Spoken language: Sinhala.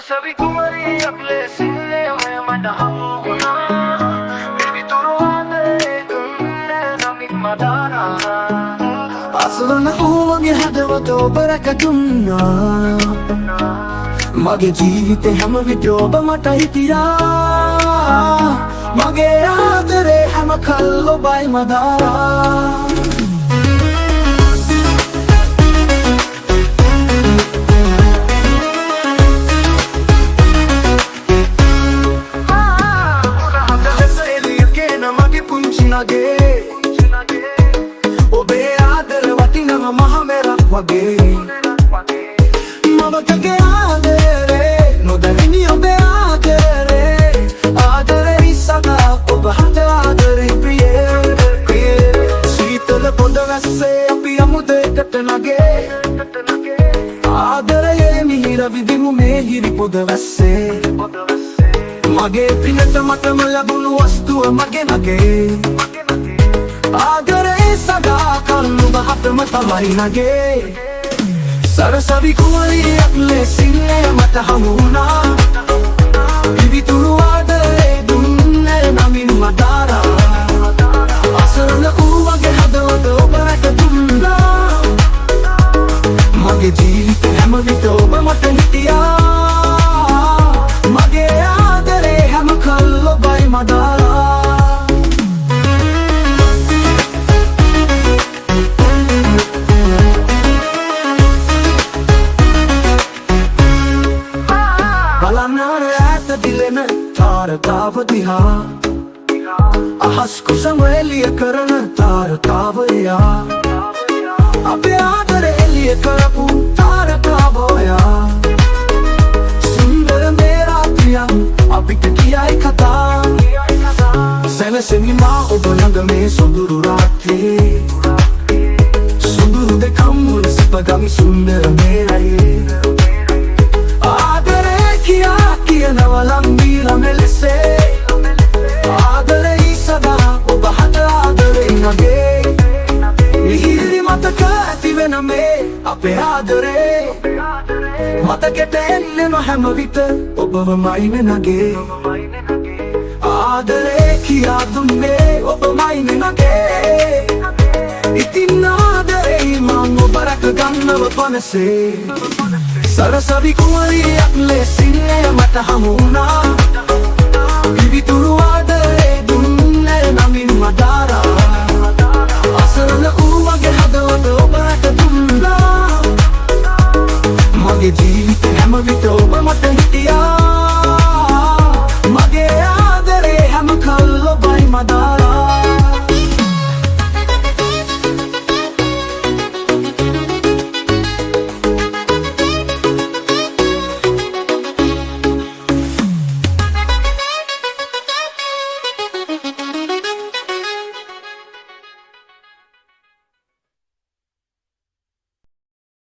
සරසවි කුමරියක් ලෙසින් මට හමු වුණා පිවිතුරුවන්දේ දුන්නේ නමින් මදාරා අසවන වූවගේ හදවත ඔබ රැකදුන්නා මගේ ජීවිතේ හැම විට ඔබ මට හිටියා මගේ ආදරේ හැම කල් ඔබයි මදාරා ඔබේ ආදර වටිනම මහ මෙරක් වගේ මවකගේ ආදරේ නොදැවෙනි ඔබේ ආදරේ ආදරේ සදා ඔබ හට ආදරේ ප්‍රිය සීතල පොඳ වැස්සේ අපි අමුදේකට නගේ ආදරයේ මිහිර විදිමු මේ හිරි පොද වැස්සේ මගේ පිනට මටම ලැබුණු වස්තුව මගේ නගේ ආදරේ සදා කල්ලු බහතම තමයි නගේ සරසවි කුමරියක් ලෙසින් මට හමු වුණා පිවිතුරු ආදරේ දුන්නේ නමින් මදාරා අසරණ වූවගේ හදවත ඔබ රැකදුන්නා මගේ ජීවිතේ හැම විට ඔබ මට හිටියා මගේ ආදරේ හැම කල් ඔබයි මදාරා දිලෙන තාරකාව දිහා අහස් කුසම එළිය කරන තාරකාවයා අපේ ආදර එළිය කරපු තාරකාවයා සුන්දර මේ රාත්‍රියක් අපිට කියයි කතා සැනසෙමි මා ඔබ ළඟ මේ සොඳුරු රාත්‍රියේ සොඳුරු දෙකම් මුල් සිපගමි සුන්දර මේ රයේ කියනවලම් දීලා මෙලෙසේ ආදරේ සදා ඔබ හට ආදරේ නගේ ඉහිරි මතක ඇතිවෙන මේ අපේ ආදරේ මතකෙට එන්නෙම හැම විට ඔබවමයින නගේ ආදරේ කියා දුන්නේ ඔබමයින නගේ ඉතින් ආදරේ මං ඔබ රැක ගන්නව පනසේ සරසවි කුමරියක් ලෙසින් මට හමු වුණා පිවිතුරු ආදරේ දුන්නේ නමින් මදාරා අසරණ වූවගේ හදවත ඔබ රැකදුන්නා මගේ ජීවිතේ හැම විට ඔබ මට හිටියා